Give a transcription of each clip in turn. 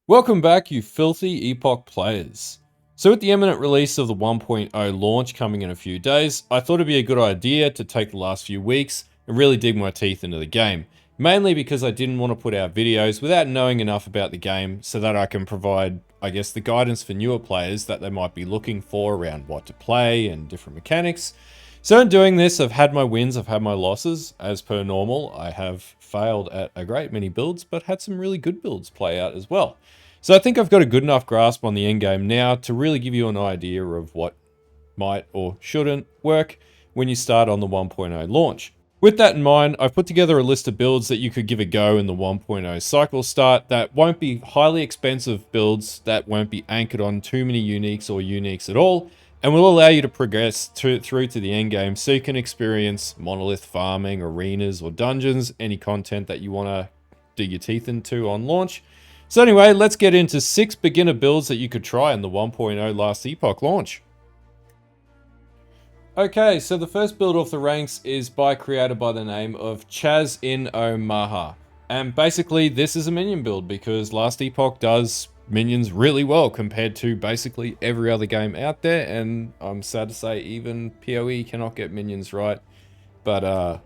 Welcome back, you filthy Epoch players. So with the imminent release of the 1.0 launch coming in a few days, I thought it'd be a good idea to take the last few weeks and really dig my teeth into the game. Mainly because I didn't want to put out videos without knowing enough about the game so that I can provide, I guess, the guidance for newer players that they might be looking for around what to play and different mechanics. So in doing this, I've had my wins, I've had my losses. As per normal, I have failed at a great many builds, but had some really good builds play out as well. So I think I've got a good enough grasp on the endgame now to really give you an idea of what might or shouldn't work when you start on the 1.0 launch. With that in mind, I've put together a list of builds that you could give a go in the 1.0 cycle start that won't be highly expensive builds, that won't be anchored on too many uniques or uniques at all, and will allow you to progress through to the end game so you can experience monolith farming, arenas or dungeons, any content that you want to dig your teeth into on launch. So anyway, let's get into 6 beginner builds that you could try in the 1.0 last Epoch launch. Okay, so the first build off the ranks is by a creator by the name of Chazinomaha. And basically this is a minion build because last Epoch does minions really well compared to basically every other game out there, and I'm sad to say even PoE cannot get minions right, but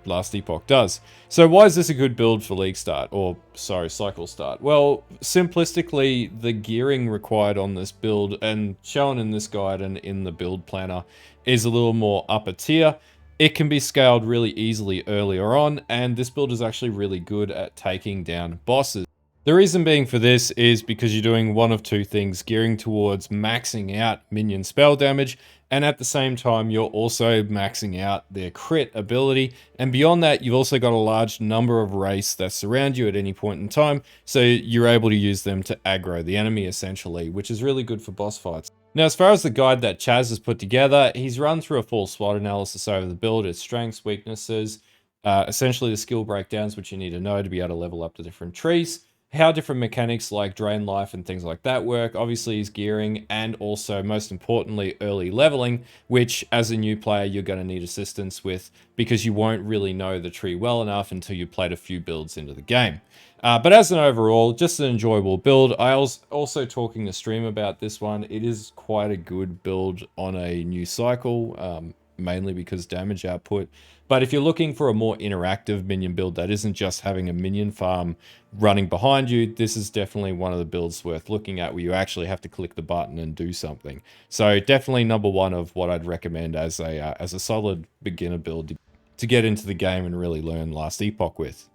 last Epoch does. So why is this a good build for league start, or sorry, cycle start? Well, simplistically, the gearing required on this build and shown in this guide and in the build planner is a little more upper tier. It can be scaled really easily earlier on, and this build is actually really good at taking down bosses. The reason being for this is because you're doing one of two things, gearing towards maxing out minion spell damage, and at the same time you're also maxing out their crit ability, and beyond that you've also got a large number of wraiths that surround you at any point in time, so you're able to use them to aggro the enemy essentially, which is really good for boss fights. Now, as far as the guide that Chaz has put together, he's run through a full SWOT analysis over the build, its strengths, weaknesses, essentially the skill breakdowns which you need to know to be able to level up the different trees, how different mechanics like drain life and things like that work, obviously is gearing, and also most importantly early leveling, which as a new player you're going to need assistance with because you won't really know the tree well enough until you played a few builds into the game. But as an overall, just an enjoyable build. I was also talking to stream about this one. It is quite a good build on a new cycle, mainly because damage output. But if you're looking for a more interactive minion build that isn't just having a minion farm running behind you, this is definitely one of the builds worth looking at where you actually have to click the button and do something. So definitely number one of what I'd recommend as a solid beginner build to get into the game and really learn last Epoch with.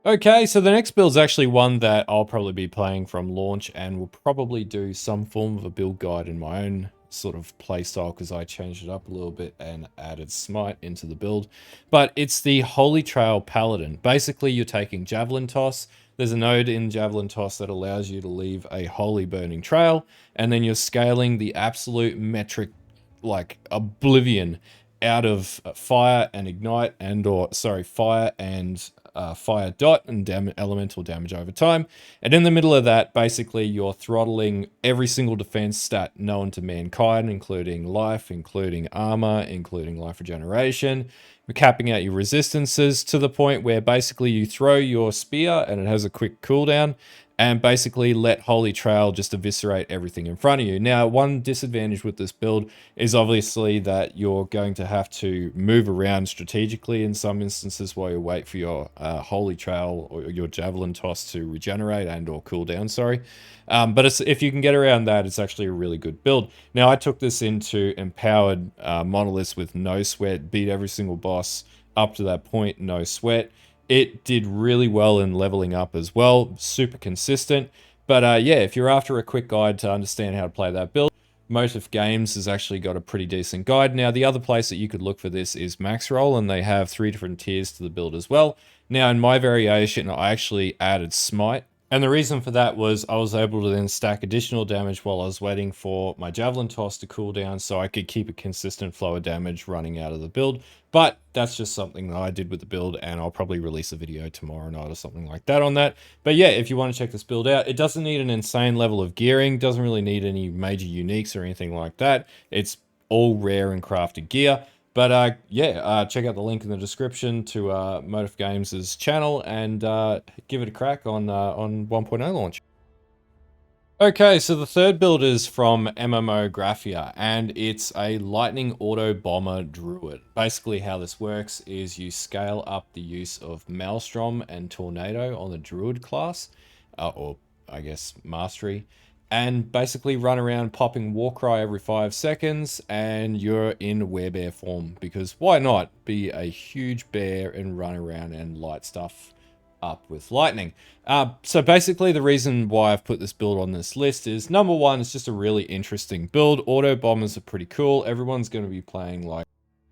Okay, so the next build is actually one that I'll probably be playing from launch and will probably do some form of a build guide in my own sort of playstyle because I changed it up a little bit and added smite into the build. But it's the Holy Trail Paladin. Basically, you're taking Javelin Toss. There's a node in Javelin Toss that allows you to leave a holy burning trail, and then you're scaling the absolute metric, like oblivion, out of fire and ignite fire and fire dot and elemental damage over time. And in the middle of that, basically you're throttling every single defense stat known to mankind, including life, including armor, including life regeneration. We're capping out your resistances to the point where basically you throw your spear and it has a quick cooldown, and basically let Holy Trail just eviscerate everything in front of you. Now, one disadvantage with this build is obviously that you're going to have to move around strategically in some instances while you wait for your Holy Trail or your Javelin Toss to regenerate and or cooldown, sorry. But if you can get around that, it's actually a really good build. Now, I took this into empowered monoliths with no sweat, beat every single boss up to that point, no sweat. It did really well in leveling up as well, super consistent. But yeah, if you're after a quick guide to understand how to play that build, MOTFGAMES has actually got a pretty decent guide. Now, the other place that you could look for this is Maxroll, and they have 3 different tiers to the build as well. Now, in my variation, I actually added Smite. And the reason for that was I was able to then stack additional damage while I was waiting for my Javelin Toss to cool down so I could keep a consistent flow of damage running out of the build. But that's just something that I did with the build, and I'll probably release a video tomorrow night or something like that on that. But yeah, if you want to check this build out, it doesn't need an insane level of gearing, doesn't really need any major uniques or anything like that. It's all rare and crafted gear. But yeah, check out the link in the description to MOTFGAMES' channel and give it a crack on 1.0 launch. Okay, so the third build is from MMOgrafia, and it's a lightning auto bomber druid. Basically how this works is you scale up the use of Maelstrom and Tornado on the druid class, or I guess mastery, and basically run around popping Warcry every 5 seconds, and you're in werebear form, because why not be a huge bear and run around and light stuff up with lightning. So basically the reason why I've put this build on this list is, number one, it's just a really interesting build. Auto bombers are pretty cool. Everyone's going to be playing like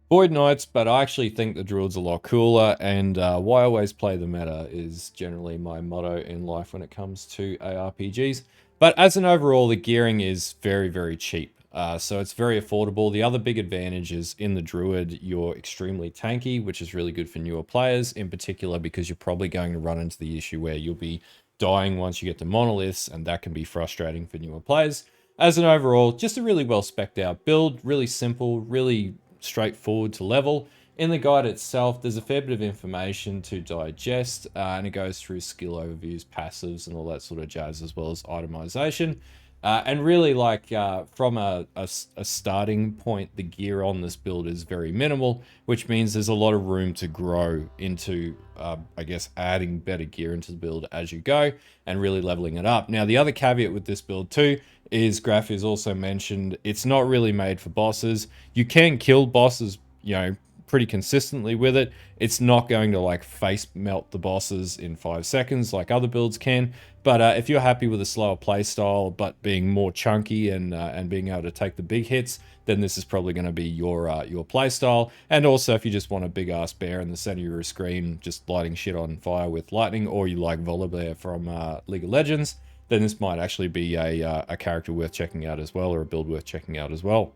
Void Knights, but I actually think the Druid's a lot cooler, and why I always play the meta is generally my motto in life when it comes to ARPGs. But as an overall, the gearing is very, very cheap. So it's very affordable. The other big advantage is in the Druid, you're extremely tanky, which is really good for newer players, in particular because you're probably going to run into the issue where you'll be dying once you get to monoliths, and that can be frustrating for newer players. As an overall, just a really well specced out build, really simple, really straightforward to level. In the guide itself, there's a fair bit of information to digest, and it goes through skill overviews, passives, and all that sort of jazz, as well as itemization. And really, like, from a starting point, the gear on this build is very minimal, which means there's a lot of room to grow into, I guess, adding better gear into the build as you go and really leveling it up. Now, the other caveat with this build too is Graph has also mentioned it's not really made for bosses. You can kill bosses, you know, pretty consistently with it. It's not going to like face melt the bosses in 5 seconds like other builds can. But if you're happy with a slower playstyle, but being more chunky and being able to take the big hits, then this is probably going to be your playstyle. And also, if you just want a big ass bear in the center of your screen, just lighting shit on fire with lightning, or you like Volibear from League of Legends, then this might actually be a character worth checking out as well, or a build worth checking out as well.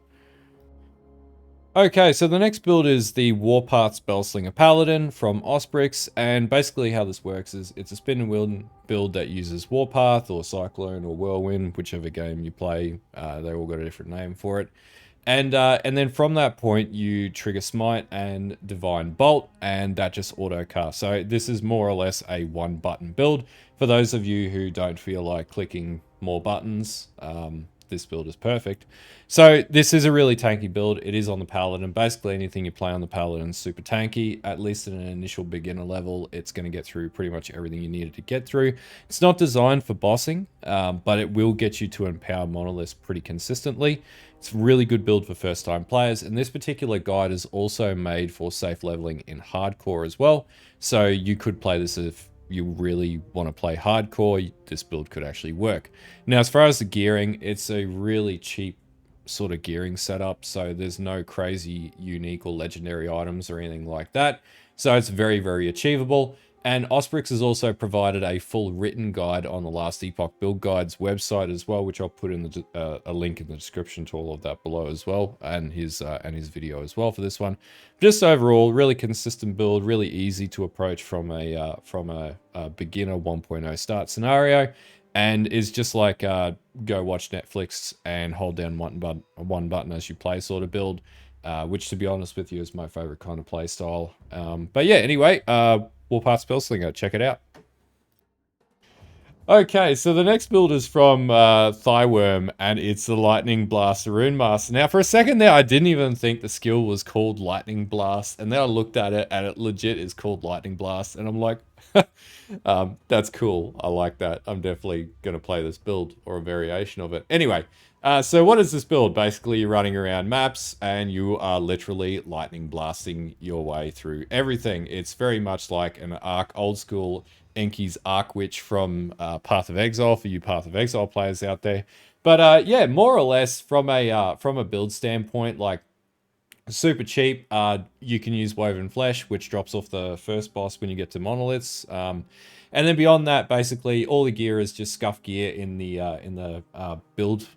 Okay, so the next build is the Warpath Spellslinger Paladin from Osprixx, and basically how this works is it's a spin and wield build that uses Warpath or Cyclone or Whirlwind, whichever game you play. They all got a different name for it. And then from that point, you trigger Smite and Divine Bolt, and that just auto casts. So this is more or less a one-button build. For those of you who don't feel like clicking more buttons, this build is perfect. So this is a really tanky build. It is on the Paladin. Basically anything you play on the Paladin is super tanky. At least at an initial beginner level, it's going to get through pretty much everything you needed to get through. It's not designed for bossing, but it will get you to empower monoliths pretty consistently. It's a really good build for first-time players, and this particular guide is also made for safe leveling in hardcore as well. So you could play this if you really want to play hardcore, this build could actually work. Now, as far as the gearing, it's a really cheap sort of gearing setup, so there's no crazy unique or legendary items or anything like that. So it's very, very achievable. And Osprixx has also provided a full written guide on the Last Epoch Build Guide's website as well, which I'll put in a link in the description to all of that below as well, and his video as well for this one. Just overall, really consistent build, really easy to approach from a beginner 1.0 start scenario, and is just like go watch Netflix and hold down one button as you play sort of build, which to be honest with you is my favorite kind of play style. But yeah, anyway, Warpath Spellslinger, check it out. Okay, so the next build is from Thyworm, and it's the Lightning Blast Runemaster. Now, for a second there, I didn't even think the skill was called Lightning Blast, and then I looked at it, and it legit is called Lightning Blast, and I'm like, that's cool. I like that. I'm definitely going to play this build, or a variation of it. Anyway, so what is this build? Basically, you're running around maps, and you are literally lightning blasting your way through everything. It's very much like an old school Enki's Arc Witch from Path of Exile, for you Path of Exile players out there. But yeah, more or less from a build standpoint, like super cheap. You can use Woven Flesh, which drops off the first boss when you get to monoliths. And then beyond that, basically all the gear is just scuff gear in the build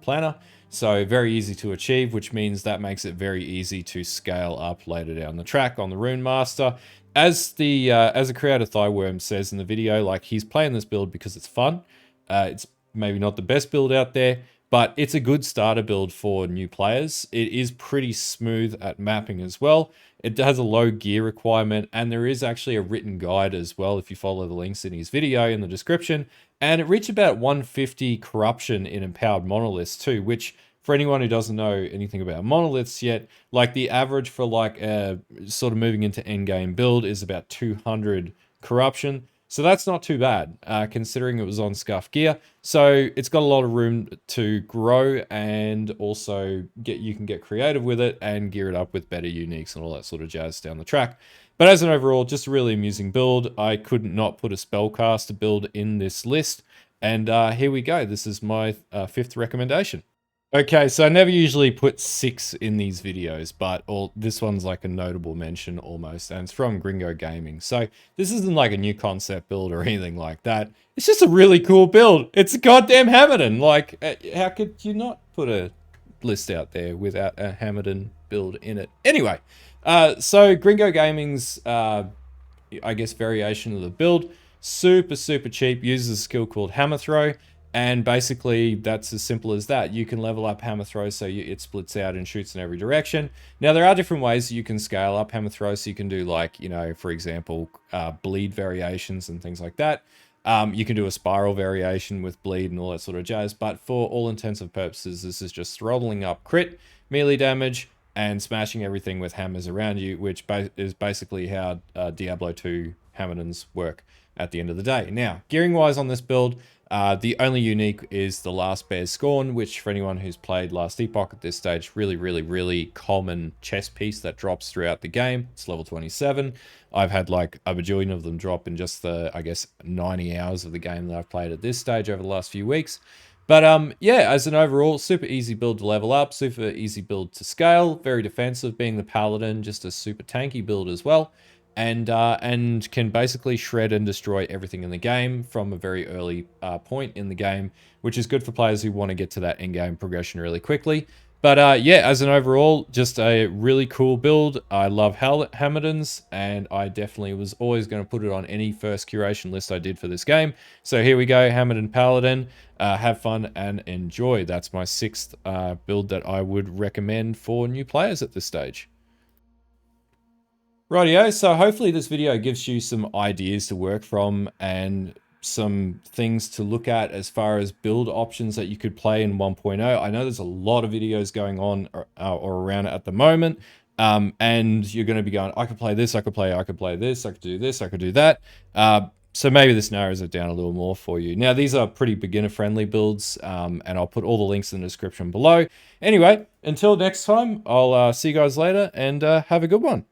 planner. So very easy to achieve, which means that makes it very easy to scale up later down the track on the Runemaster. As the creator Thyworm says in the video, like, he's playing this build because it's fun. It's maybe not the best build out there, but it's a good starter build for new players. It is pretty smooth at mapping as well. It has a low gear requirement, and there is actually a written guide as well if you follow the links in his video in the description. And it reached about 150 corruption in empowered monoliths too, which for anyone who doesn't know anything about monoliths yet, like the average for like sort of moving into endgame build is about 200 corruption. So that's not too bad, considering it was on scuff gear. So it's got a lot of room to grow, and also you can get creative with it and gear it up with better uniques and all that sort of jazz down the track. But as an overall, just a really amusing build. I could not put a spellcaster build in this list. And here we go. This is my 5th recommendation. Okay, so I never usually put 6 in these videos, but this one's like a notable mention almost, and it's from Gringo Gaming. So this isn't like a new concept build or anything like that. It's just a really cool build. It's a goddamn Hammerdin. Like, how could you not put a list out there without a Hammerdin build in it? Anyway, so Gringo Gaming's, I guess, variation of the build, super cheap, uses a skill called Hammer Throw. And basically, that's as simple as that. You can level up Hammer Throw so it splits out and shoots in every direction. Now, there are different ways you can scale up Hammer Throw. So you can do, like, you know, for example, bleed variations and things like that. You can do a spiral variation with bleed and all that sort of jazz. But for all intents and purposes, this is just throttling up crit, melee damage, and smashing everything with hammers around you, which is basically how Diablo 2 Hammerdins work at the end of the day. Now, gearing-wise on this build, the only unique is the Last Bear's Scorn, which for anyone who's played Last Epoch at this stage, really common chess piece that drops throughout the game. It's level 27. I've had like a bajillion of them drop in just the, I guess, 90 hours of the game that I've played at this stage over the last few weeks. But yeah, as an overall, super easy build to level up, super easy build to scale, very defensive, being the Paladin, just a super tanky build as well. And can basically shred and destroy everything in the game from a very early point in the game, which is good for players who want to get to that end game progression really quickly. But yeah, as an overall, just a really cool build. I love Hammerdins, and I definitely was always going to put it on any first curation list I did for this game. So here we go, Hammerdin Paladin. Have fun and enjoy. That's my 6th build that I would recommend for new players at this stage. Rightio, so hopefully this video gives you some ideas to work from and some things to look at as far as build options that you could play in 1.0. I know there's a lot of videos going on or around at the moment, and you're going to be going, I could play this, I could play this, I could do this, I could do that. So maybe this narrows it down a little more for you. Now, these are pretty beginner-friendly builds, and I'll put all the links in the description below. Anyway, until next time, I'll see you guys later, and have a good one.